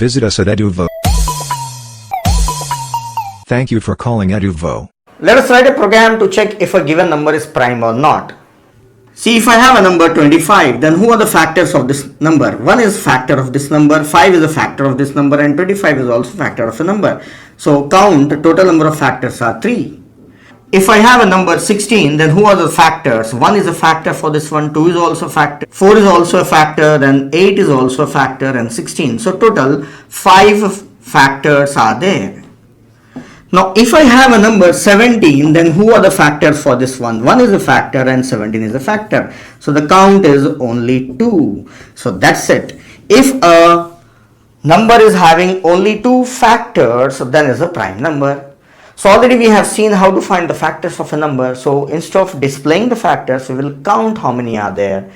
Visit us at Eduvvo. Thank you for calling Eduvvo. Let us write a program to check if a given number is prime or not. See, if I have a number 25, then who are the factors of this number? 1 is factor of this number, 5 is a factor of this number, and 25 is also factor of a number. So count, total number of factors are 3. If I have a number 16, then who are the factors? 1 is a factor for this one, 2 is also a factor, 4 is also a factor, then 8 is also a factor, and 16. So total 5 factors are there. Now if I have a number 17, then who are the factors for this one? 1 is a factor and 17 is a factor. So the count is only 2. So that's it. If a number is having only 2 factors, then it's a prime number. So already we have seen how to find the factors of a number. So instead of displaying the factors, we will count how many are there.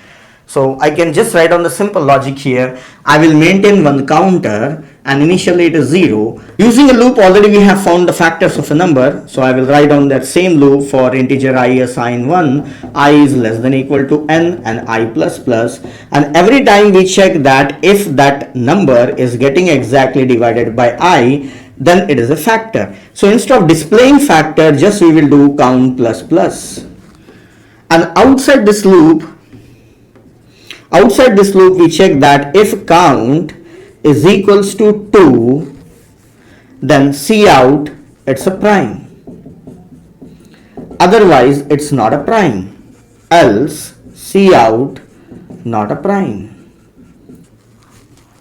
So I can just write on the simple logic here. I will maintain one counter and initially it is 0. Using a loop, already we have found the factors of a number. So I will write on that same loop for integer I assign 1, I is less than equal to n and I plus plus. And every time we check that if that number is getting exactly divided by I, then it is a factor. So instead of displaying factor, just we will do count plus plus. And outside this loop we check that if count is equals to 2, then Cout it's a prime. Otherwise it's not a prime. Else Cout not a prime.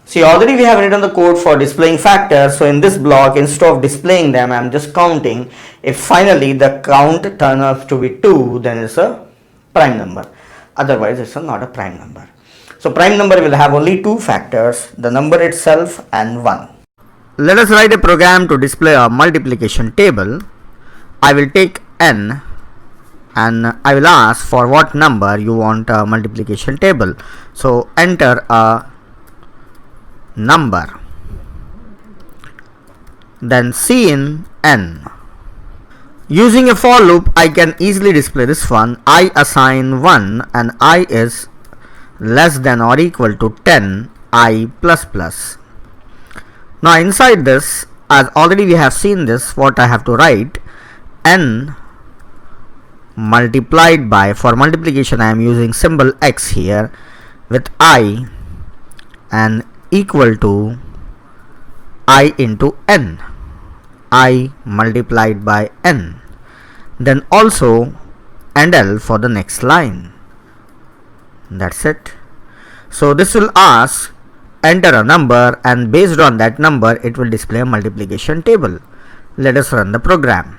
See, already we have written the code for displaying factors. So in this block, instead of displaying them, I am just counting. If finally the count turns out to be 2, then it's a prime number. Otherwise it's not a prime number. So prime number will have only 2 factors, the number itself and 1. Let us write a program to display a multiplication table. I will take n and I will ask for what number you want a multiplication table. So enter a number, then C in n. Using a for loop, I can easily display this one. I assign 1 and I is less than or equal to 10, I plus plus. Now inside this, as already we have seen this, what I have to write, n multiplied by, for multiplication I am using symbol x here, with I and equal to I into n, I multiplied by n, then also and L for the next line. That's it. So this will ask enter a number and based on that number it will display a multiplication table. Let us run the program.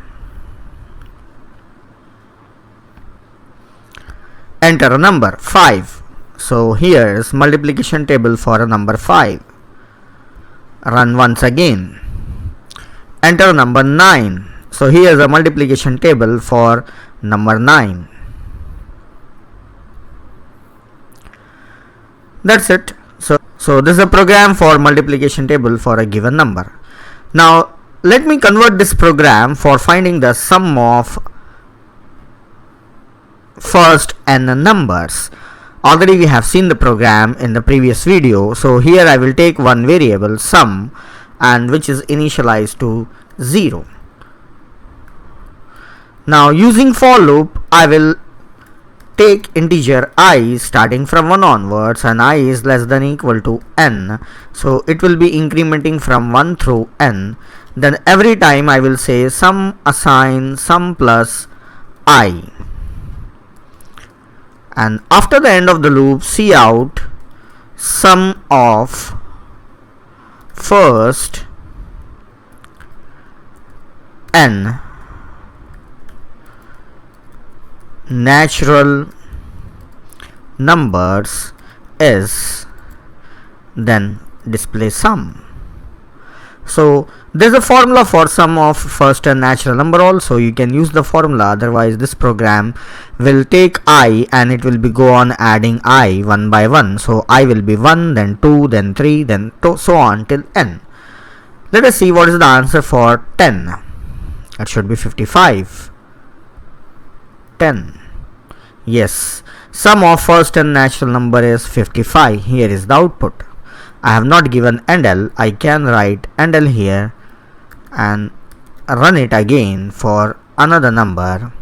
Enter a number 5. So here is multiplication table for a number 5. Run once again. Enter number 9. So here is a multiplication table for number 9. That's it. So this is a program for multiplication table for a given number. Now let me convert this program for finding the sum of first n numbers. Already we have seen the program in the previous video. So here I will take one variable sum and which is initialized to 0. Now using for loop, I will take integer I starting from 1 onwards and I is less than equal to n. So it will be incrementing from 1 through n. Then every time I will say sum assign sum plus I. And after the end of the loop, Cout sum of first n natural numbers is, then display sum. So there is a formula for sum of first and natural number also. You can use the formula, otherwise this program will take I and it will be go on adding I one by one. So I will be 1, then 2, then 3, then so on till n. Let us see what is the answer for 10. It should be 55. 10. Yes, sum of first and natural number is 55. Here is the output. I have not given NL, I can write NL here and run it again for another number.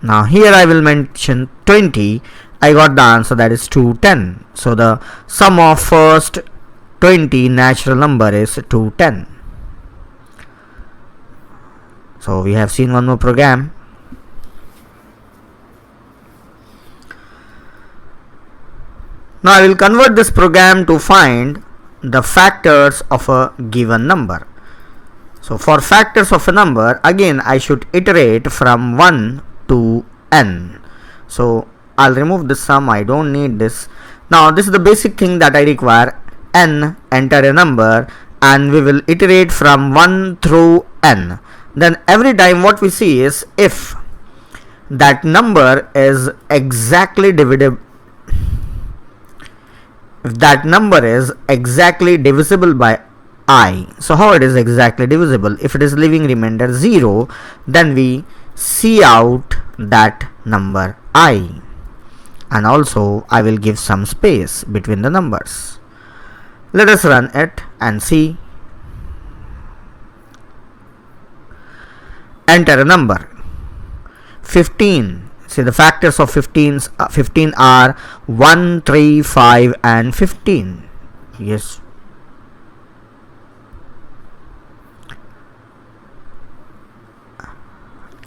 Now here I will mention 20. I got the answer, that is 210. So the sum of first 20 natural number is 210. So we have seen one more program. Now I will convert this program to find the factors of a given number. So for factors of a number, again I should iterate from 1 to n. So I'll remove this sum, I don't need this. Now this is the basic thing that I require. N, enter a number, and we will iterate from 1 through n. Then every time what we see is if that number is exactly divisible, if that number is exactly divisible by I. So how it is exactly divisible? If it is leaving remainder 0, then we see out that number I, and also I will give some space between the numbers. Let us run it and see. Enter a number 15. See, the factors of 15 are 1, 3, 5 and 15. Yes.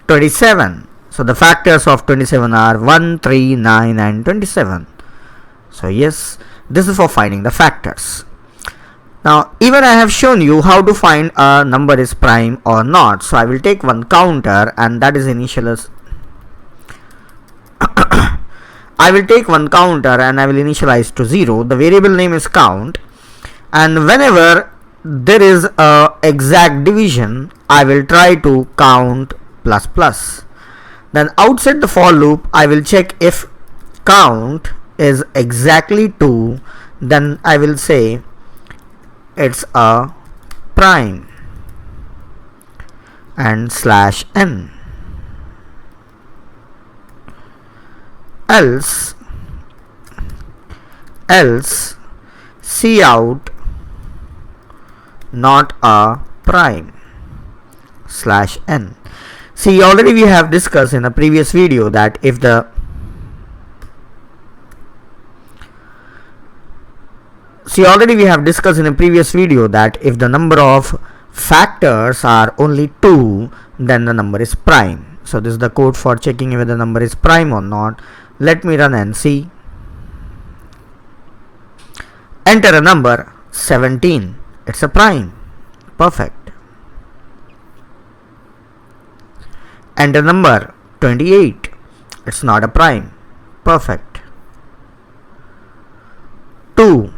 (27). So the factors of 27 are 1, 3, 9 and 27. So yes, this is for finding the factors. Now even I have shown you how to find a number is prime or not. So I will take one counter, and that is I will take one counter and I will initialize to 0. The variable name is count, and whenever there is a exact division, I will try to count plus plus. Then outside the for loop, I will check if count is exactly 2, then I will say it's a prime and slash n. Else see out not a prime slash n. See, already we have discussed in a previous video that if the number of factors are only 2, then the number is prime. So this is the code for checking whether the number is prime or not. Let me run and see. Enter a number 17. It's a prime. Perfect. Enter number 28. It's not a prime. Perfect. 2.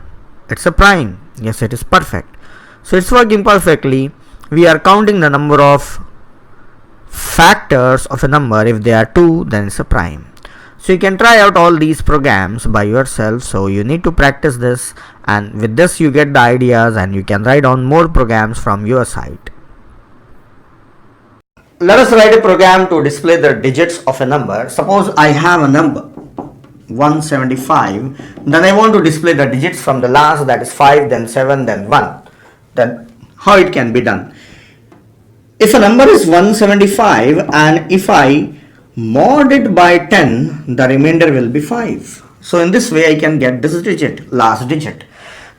It's a prime. Yes, it is perfect. So it's working perfectly. We are counting the number of factors of a number. If they are 2, then it's a prime. So you can try out all these programs by yourself. So you need to practice this, and with this you get the ideas and you can write down more programs from your side. Let us write a program to display the digits of a number. Suppose I have a number 175, then I want to display the digits from the last, that is 5, then 7, then 1. Then how it can be done? If a number is 175 and if I mod it by 10, the remainder will be 5. So in this way I can get this digit, last digit.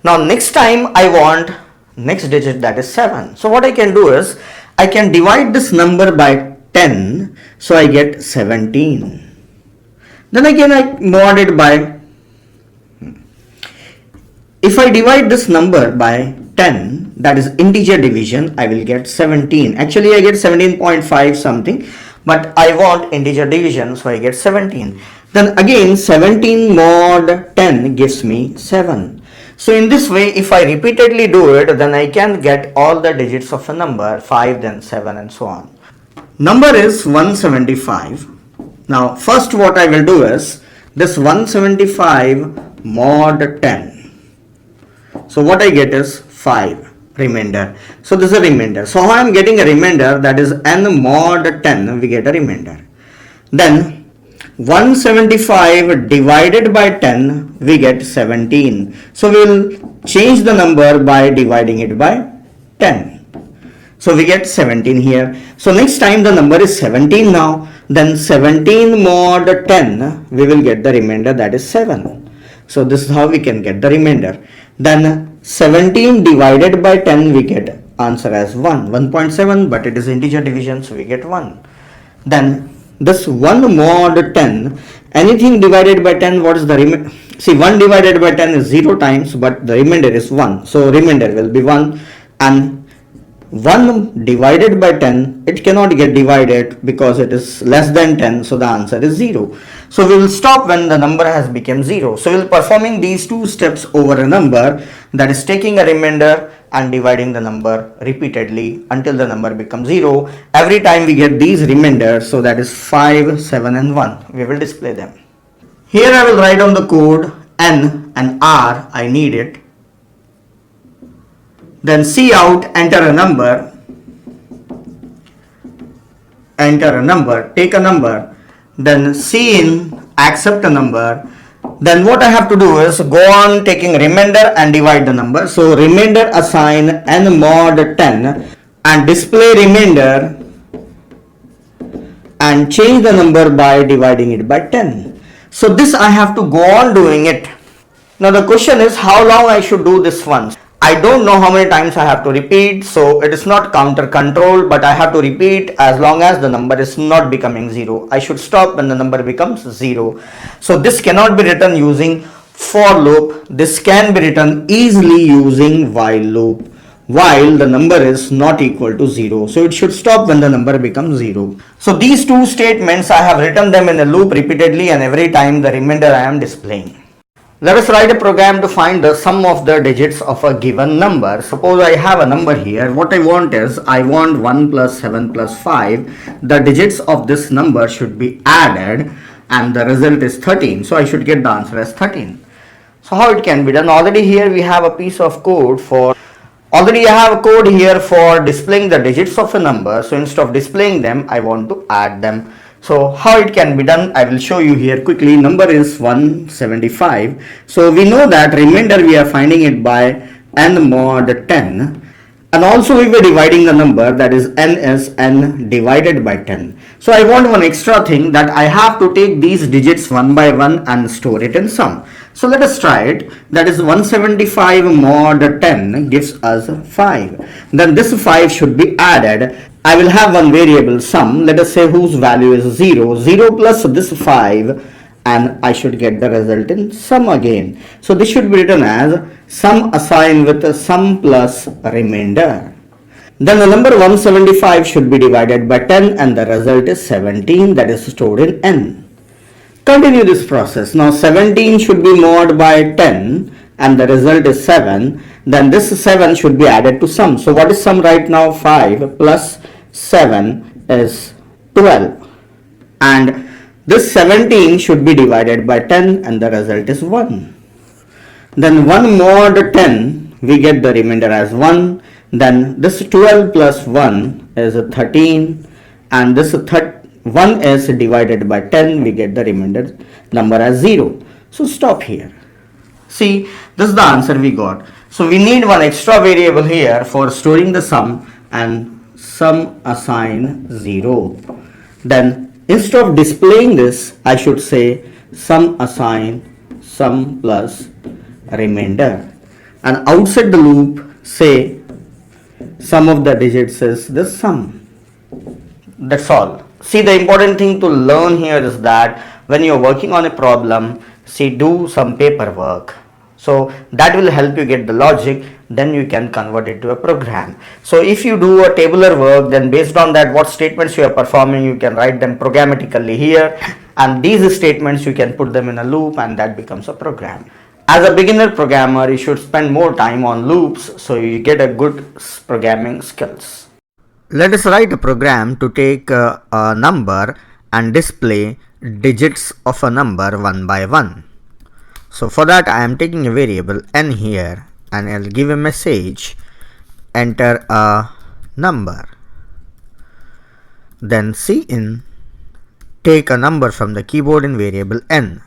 Now next time I want next digit, that is 7. So what I can do is I can divide this number by 10, so I get 17. Then again I mod it by, if I divide this number by 10, that is integer division, I will get 17. Actually I get 17.5 something, but I want integer division, so I get 17. Then again 17 mod 10 gives me 7. So in this way, if I repeatedly do it, then I can get all the digits of a number, 5, then 7 and so on. Number is 175. Now first what I will do is this 175 mod 10. So what I get is 5 remainder. So this is a remainder. So how I am getting a remainder, that is n mod 10, we get a remainder. Then 175 divided by 10, we get 17. So we will change the number by dividing it by 10. So we get 17 here. So next time the number is 17 now, then 17 mod 10, we will get the remainder, that is 7. So this is how we can get the remainder. Then 17 divided by 10, we get answer as 1.7, but it is integer division, so we get 1. Then this 1 mod 10, anything divided by 10, what is the remainder? See, 1 divided by 10 is 0 times, but the remainder is 1. So remainder will be 1, and 1 divided by 10, it cannot get divided because it is less than 10, so the answer is 0. So we will stop when the number has become 0. So we will performing these two steps over a number, that is taking a remainder and dividing the number repeatedly until the number becomes 0. Every time we get these remainders, so that is 5, 7 and 1. We will display them. Here I will write on the code N and R, I need it. Then C out, enter a number, take a number, then C in, accept a number. Then what I have to do is go on taking remainder and divide the number. So remainder assign n mod 10 and display remainder and change the number by dividing it by 10. So this I have to go on doing it. Now the question is how long I should do this once. I don't know how many times I have to repeat, so it is not counter control, but I have to repeat as long as the number is not becoming 0. I should stop when the number becomes 0. So this cannot be written using for loop. This can be written easily using while loop, while the number is not equal to 0. So it should stop when the number becomes 0. So these two statements, I have written them in a loop repeatedly, and every time the remainder I am displaying. Let us write a program to find the sum of the digits of a given number. Suppose I have a number here. What I want is, I want 1 plus 7 plus 5. The digits of this number should be added and the result is 13. So I should get the answer as 13. So how it can be done? Already here we have a piece of code for, already I have a code here for displaying the digits of a number. So instead of displaying them, I want to add them. So how it can be done, I will show you here quickly. Number is 175. So we know that remainder we are finding it by n mod 10. And also we were dividing the number, that is n is n divided by 10. So I want one extra thing, that I have to take these digits one by one and store it in sum. So let us try it. That is 175 mod 10 gives us 5. Then this 5 should be added. I will have one variable sum, let us say whose value is 0. 0 plus this 5, and I should get the result in sum again. So this should be written as sum assigned with sum plus remainder. Then the number 175 should be divided by 10 and the result is 17, that is stored in n. Continue this process. Now 17 should be mod by 10 and the result is 7. Then this 7 should be added to sum. So what is sum right now? 5 plus 7 is 12. And this 17 should be divided by 10 and the result is 1. Then 1 mod 10, we get the remainder as 1. Then this 12 plus 1 is 13. And this 1 is divided by 10, we get the remainder number as 0. So stop here. See, this is the answer we got. So we need one extra variable here for storing the sum, and sum assign 0. Then instead of displaying this, I should say sum assign sum plus remainder. And outside the loop, say sum of the digits is the sum. That's all. See, the important thing to learn here is that when you're working on a problem, see, do some paperwork. So that will help you get the logic, then you can convert it to a program. So if you do a tabular work, then based on that what statements you are performing, you can write them programmatically here, and these statements you can put them in a loop and that becomes a program. As a beginner programmer, you should spend more time on loops so you get a good programming skills. Let us write a program to take a number and display digits of a number one by one. So for that I am taking a variable n here and I'll give a message, enter a number, then cin, take a number from the keyboard in variable n.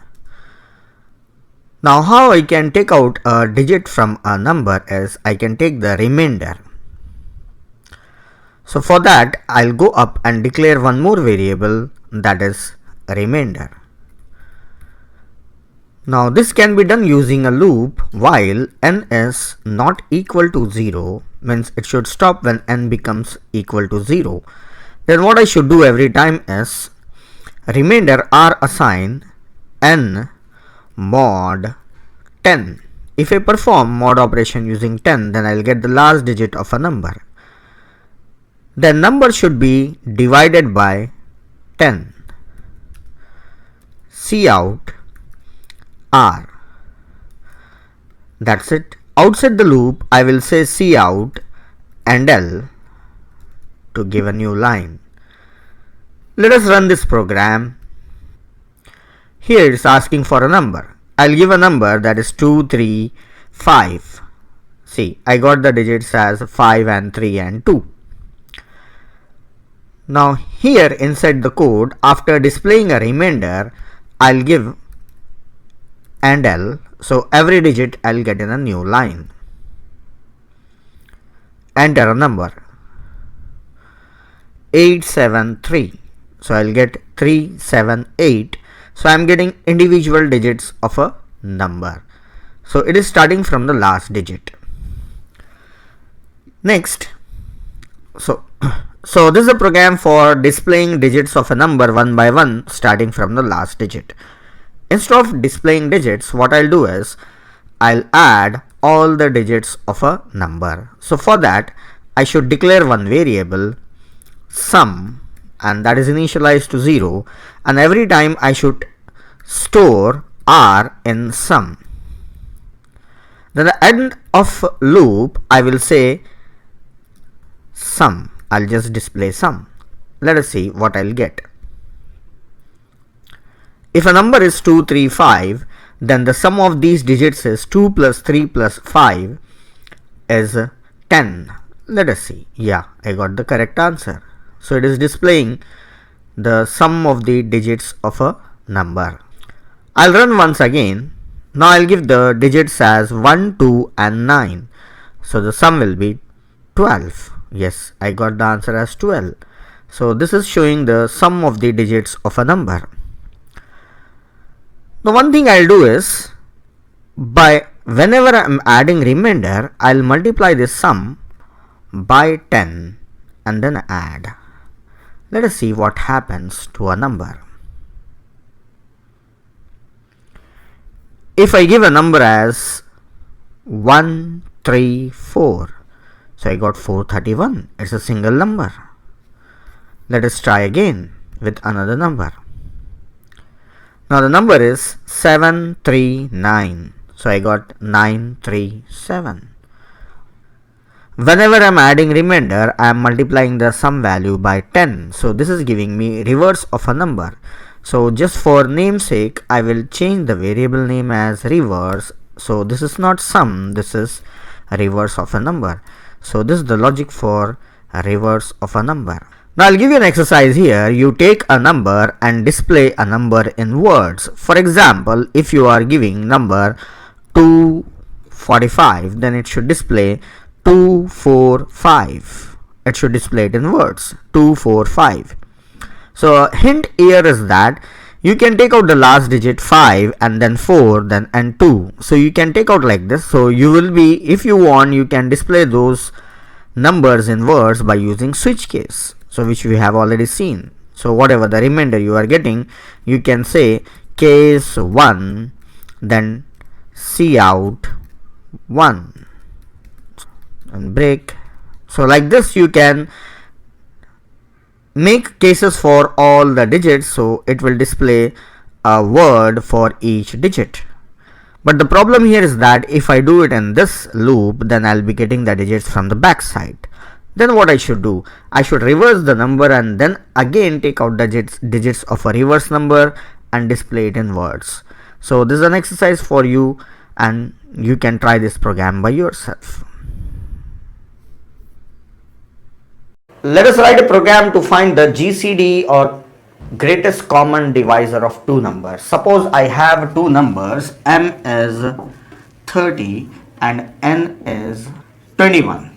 Now how I can take out a digit from a number is I can take the remainder. So for that I'll go up and declare one more variable, that is remainder. Now this can be done using a loop while n is not equal to 0, means it should stop when n becomes equal to 0. Then what I should do every time is remainder are assigned n mod 10. If I perform mod operation using 10, then I'll get the last digit of a number. The number should be divided by 10. Cout R. That's it. Outside the loop, I will say cout and L to give a new line. Let us run this program. Here it's asking for a number. I'll give a number, that is 2, 3, 5. See, I got the digits as 5 and 3 and 2. Now here inside the code, after displaying a remainder, I'll give and L. So every digit I'll get in a new line. Enter a number 873. So I'll get 378. So I'm getting individual digits of a number. So it is starting from the last digit. Next, so this is a program for displaying digits of a number one by one starting from the last digit. Instead of displaying digits, what I'll do is I'll add all the digits of a number. So for that I should declare one variable sum, and that is initialized to 0, and every time I should store r in sum. Then at the end of loop I will say sum. I'll just display sum. Let us see what I'll get. If a number is 2, 3, 5, then the sum of these digits is 2 plus 3 plus 5 is 10. Let us see. Yeah, I got the correct answer. So it is displaying the sum of the digits of a number. I'll run once again. Now I'll give the digits as 1, 2 and 9. So the sum will be 12. Yes, I got the answer as 12. So this is showing the sum of the digits of a number. Now one thing I'll do is, whenever I'm adding remainder, I'll multiply this sum by 10 and then add. Let us see what happens to a number. If I give a number as 134, so I got 431. It's a single number. Let us try again with another number. Now the number is 739. So I got 937. Whenever I am adding remainder, I am multiplying the sum value by 10. So this is giving me reverse of a number. So just for namesake, I will change the variable name as reverse. So this is not sum, this is a reverse of a number. So this is the logic for a reverse of a number. Now I'll give you an exercise here. You take a number and display a number in words. For example, if you are giving number 245, then it should display 245. It should display it in words, 245. So a hint here is that you can take out the last digit 5 and then 4 then and 2. So you can take out like this. So you will be, if you want, you can display those numbers in words by using switch case. So which we have already seen. So whatever the remainder you are getting, you can say case 1 then cout 1 and break. So like this you can make cases for all the digits, so it will display a word for each digit. But the problem here is that if I do it in this loop, then I'll be getting the digits from the back side. Then what I should do? I should reverse the number and then again take out digits of a reverse number and display it in words. So this is an exercise for you and you can try this program by yourself. Let us write a program to find the GCD or greatest common divisor of two numbers. Suppose I have two numbers, m is 30 and n is 21.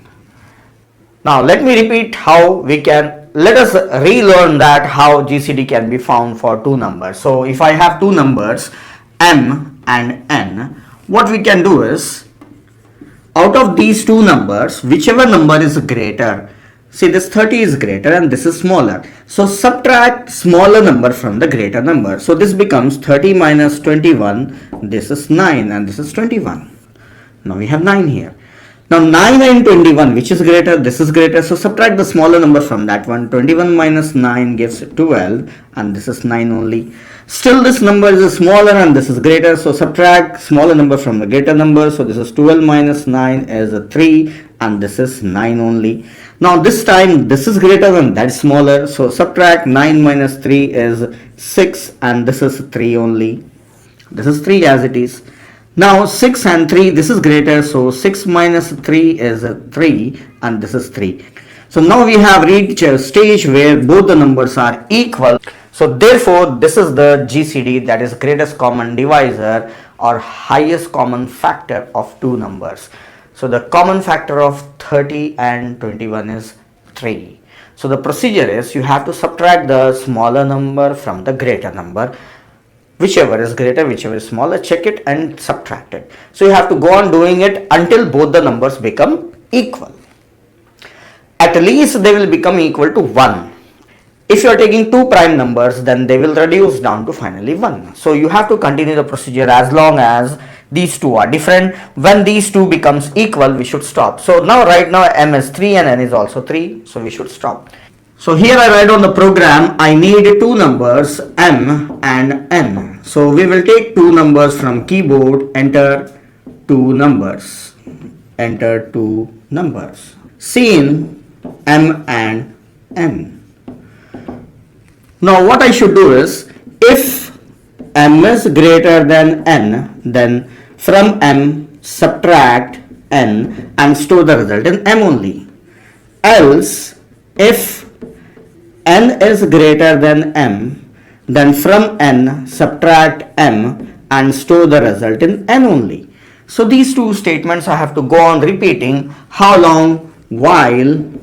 Now let me repeat how we can, let us relearn that how GCD can be found for two numbers. So if I have two numbers m and n, what we can do is, out of these two numbers, whichever number is greater, see this 30 is greater and this is smaller, so subtract smaller number from the greater number. So this becomes 30 minus 21, this is 9 and this is 21. Now we have 9 here. Now 9 and 21, which is greater? This is greater, so subtract the smaller number from that one. 21 minus 9 gives 12 and this is 9 only. Still this number is smaller and this is greater, so subtract smaller number from the greater number. So this is 12 minus 9 is 3 and this is 9 only. Now this time this is greater and that is smaller, so subtract 9 minus 3 is 6 and this is 3 only. This is 3 as it is. Now 6 and 3, this is greater, so 6 minus 3 is 3 and this is 3. So now we have reached a stage where both the numbers are equal. So therefore this is the GCD, that is greatest common divisor or highest common factor of two numbers. So the common factor of 30 and 21 is 3. So the procedure is, you have to subtract the smaller number from the greater number. Whichever is greater, whichever is smaller, check it and subtract it. So you have to go on doing it until both the numbers become equal. At least they will become equal to 1. If you are taking two prime numbers, then they will reduce down to finally 1. So you have to continue the procedure as long as these two are different. When these two becomes equal, we should stop. So now right now m is 3 and n is also 3, so we should stop. So here I write on the program, I need two numbers m and n. So we will take two numbers from keyboard, enter two numbers, enter two numbers, scene m and n. Now what I should do is, if m is greater than n, then from m subtract n and store the result in m only. Else, if n is greater than m, then from n subtract m and store the result in n only. So these two statements I have to go on repeating. How long? While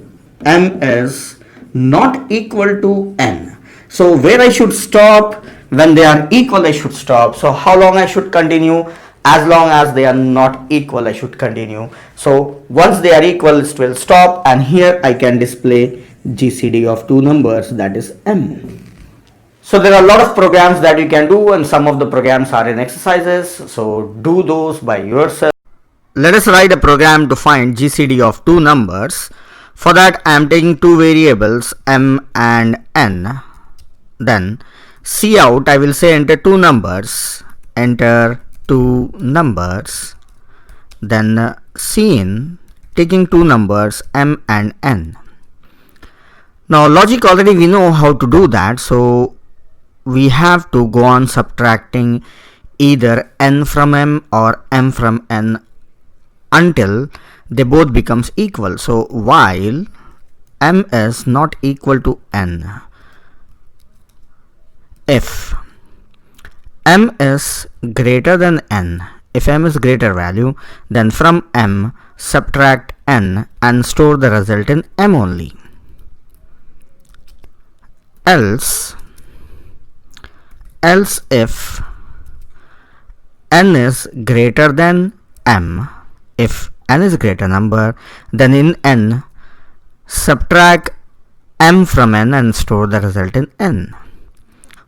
m is not equal to n. So where I should stop? When they are equal I should stop. So how long I should continue? As long as they are not equal I should continue. So once they are equal it will stop, and here I can display GCD of two numbers, that is m. So there are a lot of programs that you can do, and some of the programs are in exercises, so do those by yourself. Let us write a program to find GCD of two numbers. For that I am taking two variables m and n. Then cout I will say enter two numbers, enter two numbers. Then cin taking two numbers m and n. Now logic already we know how to do that, so we have to go on subtracting either n from m or m from n until they both becomes equal. So while m is not equal to n, if m is greater than n, if m is greater value, then from m subtract n and store the result in m only. Else if n is greater than m, if n is greater number, then in n subtract m from n and store the result in n.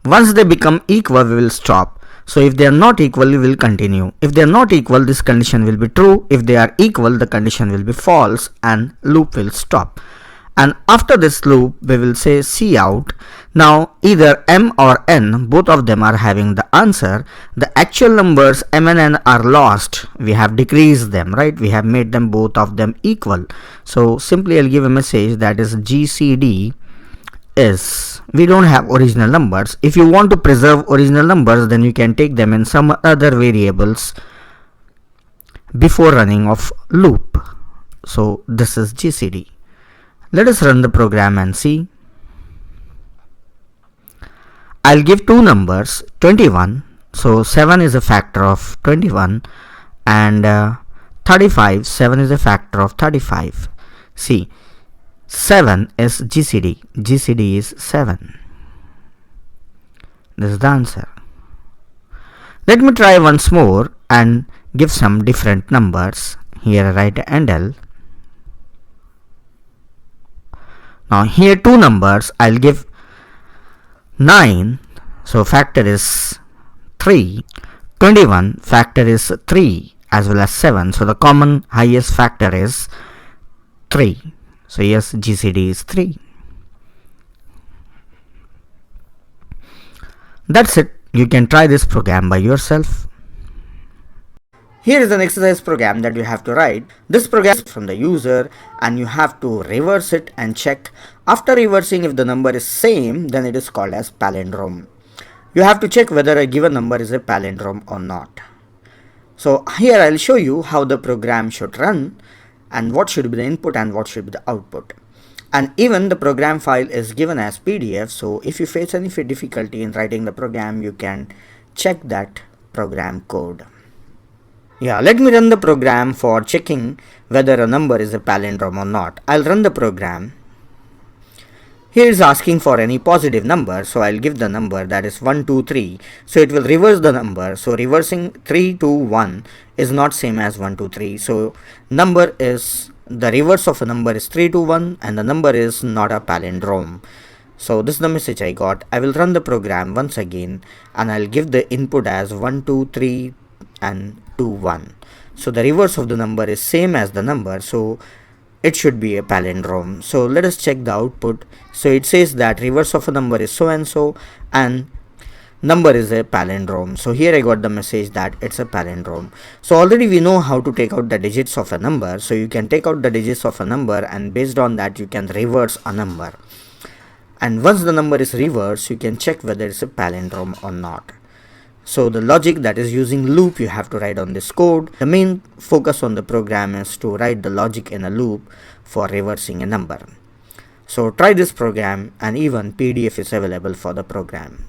Once they become equal we will stop. So if they are not equal we will continue. If they are not equal, this condition will be true. If they are equal, the condition will be false and loop will stop. And after this loop we will say cout. Now either m or n, both of them are having the answer. The actual numbers m and n are lost. We have decreased them, right? We have made them both of them equal. So simply I'll give a message that is GCD is, we don't have original numbers. If you want to preserve original numbers, then you can take them in some other variables before running of loop. So this is GCD. Let us run the program and see. I'll give two numbers 21. So 7 is a factor of 21 and 35. 7 is a factor of 35. See, 7 is GCD. GCD is 7. This is the answer. Let me try once more and give some different numbers. Here I write NL. Now here two numbers. I'll give 9. So factor is 3. 21 factor is 3 as well as 7. So the common highest factor is 3. So yes, GCD is 3. That's it. You can try this program by yourself. Here is an exercise program that you have to write. This program is from the user and you have to reverse it and check. After reversing, if the number is same, then it is called as palindrome. You have to check whether a given number is a palindrome or not. So here I'll show you how the program should run and what should be the input and what should be the output. And even the program file is given as PDF, so if you face any difficulty in writing the program, you can check that program code. Yeah, let me run the program for checking whether a number is a palindrome or not. I'll run the program. Here is asking for any positive number, so I'll give the number, that is 1, 2, 3. So it will reverse the number. So reversing 3, 2, 1 is not same as 1, 2, 3. So number is, the reverse of a number is 3, 2, 1 and the number is not a palindrome. So this is the message I got. I will run the program once again and I'll give the input as 1, 2, 3 and 2, 1. So the reverse of the number is same as the number, so it should be a palindrome. So let us check the output. So it says that reverse of a number is so and so and number is a palindrome. So here I got the message that it's a palindrome. So already we know how to take out the digits of a number. So you can take out the digits of a number and based on that you can reverse a number. And once the number is reversed, you can check whether it's a palindrome or not. So the logic, that is using loop, you have to write on this code. The main focus on the program is to write the logic in a loop for reversing a number. So try this program and even PDF is available for the program.